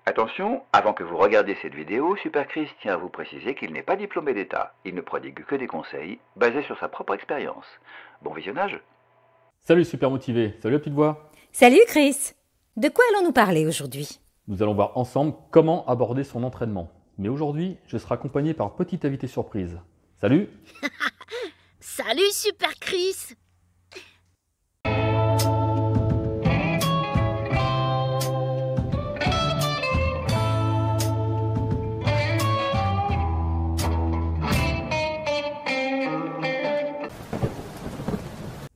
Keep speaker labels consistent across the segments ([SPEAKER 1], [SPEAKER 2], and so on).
[SPEAKER 1] Attention, avant que vous regardiez cette vidéo, Super Chris tient à vous préciser qu'il n'est pas diplômé d'État. Il ne prodigue que des conseils basés sur sa propre expérience. Bon visionnage.
[SPEAKER 2] Salut super motivé, salut la petite voix.
[SPEAKER 3] Salut Chris. De quoi allons-nous parler aujourd'hui?
[SPEAKER 2] Nous allons voir ensemble comment aborder son entraînement. Mais aujourd'hui, je serai accompagné par un petit invité surprise. Salut.
[SPEAKER 4] Salut Super Chris.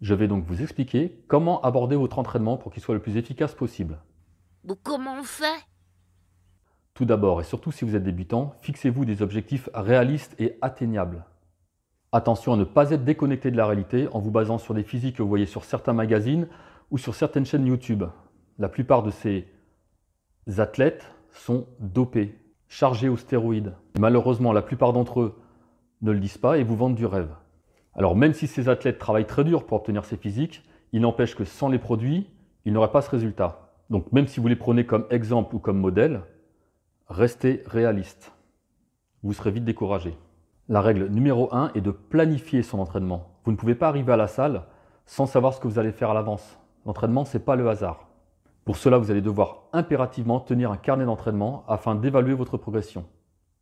[SPEAKER 2] Je vais donc vous expliquer comment aborder votre entraînement pour qu'il soit le plus efficace possible.
[SPEAKER 4] Bon, comment on fait?
[SPEAKER 2] Tout d'abord, et surtout si vous êtes débutant, fixez-vous des objectifs réalistes et atteignables. Attention à ne pas être déconnecté de la réalité en vous basant sur des physiques que vous voyez sur certains magazines ou sur certaines chaînes YouTube. La plupart de ces athlètes sont dopés, chargés aux stéroïdes. Et malheureusement, la plupart d'entre eux ne le disent pas et vous vendent du rêve. Alors même si ces athlètes travaillent très dur pour obtenir ces physiques, il n'empêche que sans les produits, ils n'auraient pas ce résultat. Donc même si vous les prenez comme exemple ou comme modèle, restez réaliste. Vous serez vite découragé. La règle numéro 1 est de planifier son entraînement. Vous ne pouvez pas arriver à la salle sans savoir ce que vous allez faire à l'avance. L'entraînement, ce n'est pas le hasard. Pour cela, vous allez devoir impérativement tenir un carnet d'entraînement afin d'évaluer votre progression,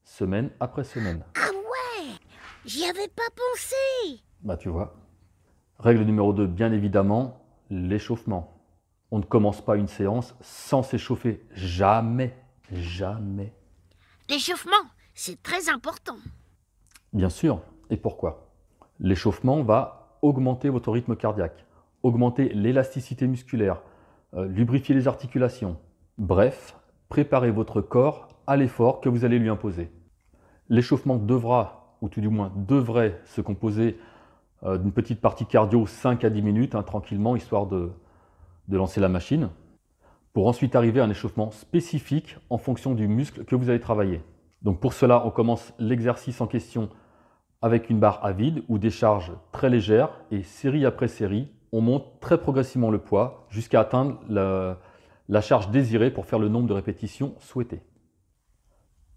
[SPEAKER 2] semaine après semaine.
[SPEAKER 4] Ah ouais, j'y avais pas pensé.
[SPEAKER 2] Bah tu vois. Règle numéro 2, bien évidemment, l'échauffement. On ne commence pas une séance sans s'échauffer. Jamais, jamais.
[SPEAKER 4] L'échauffement, c'est très important.
[SPEAKER 2] Bien sûr. Et pourquoi? L'échauffement va augmenter votre rythme cardiaque, augmenter l'élasticité musculaire, lubrifier les articulations. Bref, préparez votre corps à l'effort que vous allez lui imposer. L'échauffement devra, ou tout du moins devrait, se composer d'une petite partie cardio 5 à 10 minutes, tranquillement, histoire de lancer la machine, pour ensuite arriver à un échauffement spécifique en fonction du muscle que vous allez travailler. Donc pour cela, on commence l'exercice en question avec une barre à vide ou des charges très légères et série après série, on monte très progressivement le poids jusqu'à atteindre la charge désirée pour faire le nombre de répétitions souhaitées.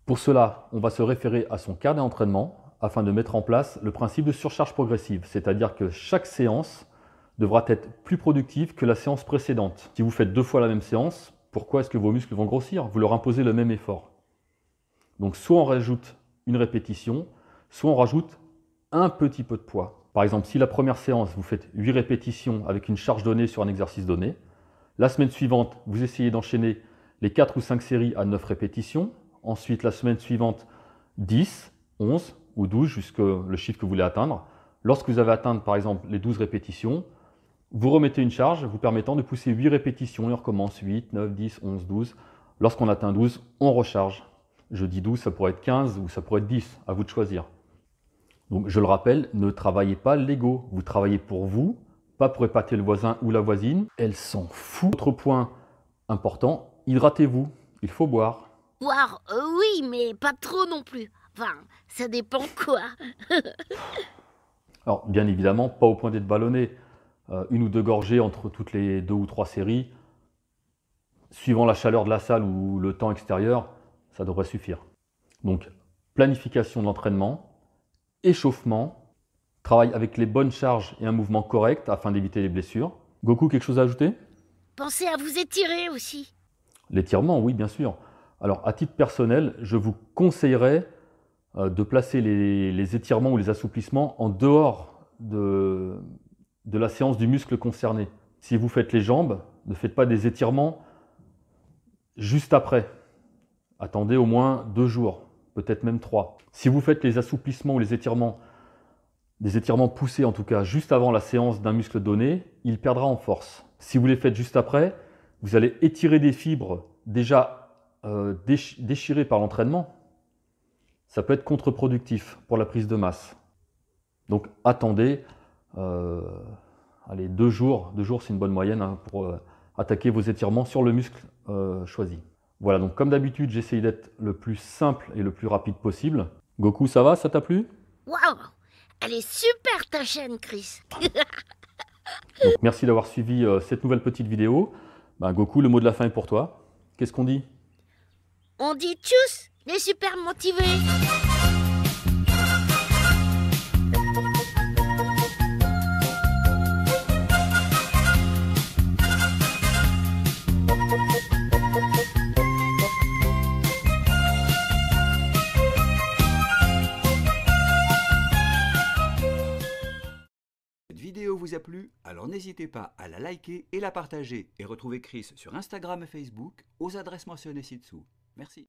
[SPEAKER 2] Pour cela, on va se référer à son carnet d'entraînement afin de mettre en place le principe de surcharge progressive, c'est-à-dire que chaque séance devra être plus productive que la séance précédente. Si vous faites 2 fois la même séance, pourquoi est-ce que vos muscles vont grossir? Vous leur imposez le même effort. Donc soit on rajoute une répétition, soit on rajoute un petit peu de poids. Par exemple, si la première séance, vous faites 8 répétitions avec une charge donnée sur un exercice donné, la semaine suivante, vous essayez d'enchaîner les 4 ou 5 séries à 9 répétitions, ensuite la semaine suivante, 10, 11 ou 12 jusqu'à le chiffre que vous voulez atteindre. Lorsque vous avez atteint par exemple les 12 répétitions, vous remettez une charge vous permettant de pousser 8 répétitions et on recommence 8, 9, 10, 11, 12. Lorsqu'on atteint 12, on recharge. Je dis 12, ça pourrait être 15 ou ça pourrait être 10, à vous de choisir. Donc je le rappelle, ne travaillez pas l'ego, vous travaillez pour vous, pas pour épater le voisin ou la voisine. Elle s'en fout. Autre point important, hydratez-vous, il faut boire.
[SPEAKER 4] Boire, oui, mais pas trop non plus. Enfin, ça dépend quoi.
[SPEAKER 2] Alors bien évidemment, pas au point d'être ballonné. 1 ou 2 gorgées entre toutes les 2 ou 3 séries. Suivant la chaleur de la salle ou le temps extérieur, ça devrait suffire. Donc, planification de l'entraînement, échauffement, travail avec les bonnes charges et un mouvement correct afin d'éviter les blessures. Goku, quelque chose à ajouter?
[SPEAKER 4] Pensez à vous étirer aussi.
[SPEAKER 2] L'étirement, oui, bien sûr. Alors, à titre personnel, je vous conseillerais de placer les étirements ou les assouplissements en dehors de la séance du muscle concerné. Si vous faites les jambes, ne faites pas des étirements juste après. Attendez au moins 2 jours, peut-être même 3. Si vous faites les assouplissements ou les étirements, des étirements poussés en tout cas, juste avant la séance d'un muscle donné, il perdra en force. Si vous les faites juste après, vous allez étirer des fibres déjà déchirées par l'entraînement. Ça peut être contre-productif pour la prise de masse. Donc attendez, allez, 2 jours. 2 jours, c'est une bonne moyenne pour attaquer vos étirements sur le muscle choisi. Voilà, donc comme d'habitude, j'essaye d'être le plus simple et le plus rapide possible. Goku, ça va? Ça t'a plu?
[SPEAKER 4] Waouh, elle est super ta chaîne, Chris.
[SPEAKER 2] Donc, merci d'avoir suivi cette nouvelle petite vidéo. Goku, le mot de la fin est pour toi. Qu'est-ce qu'on dit?
[SPEAKER 4] On dit tchuss, les super motivés.
[SPEAKER 1] Cette vidéo vous a plu, alors n'hésitez pas à la liker et la partager et retrouvez Chris sur Instagram et Facebook aux adresses mentionnées ci-dessous. Merci.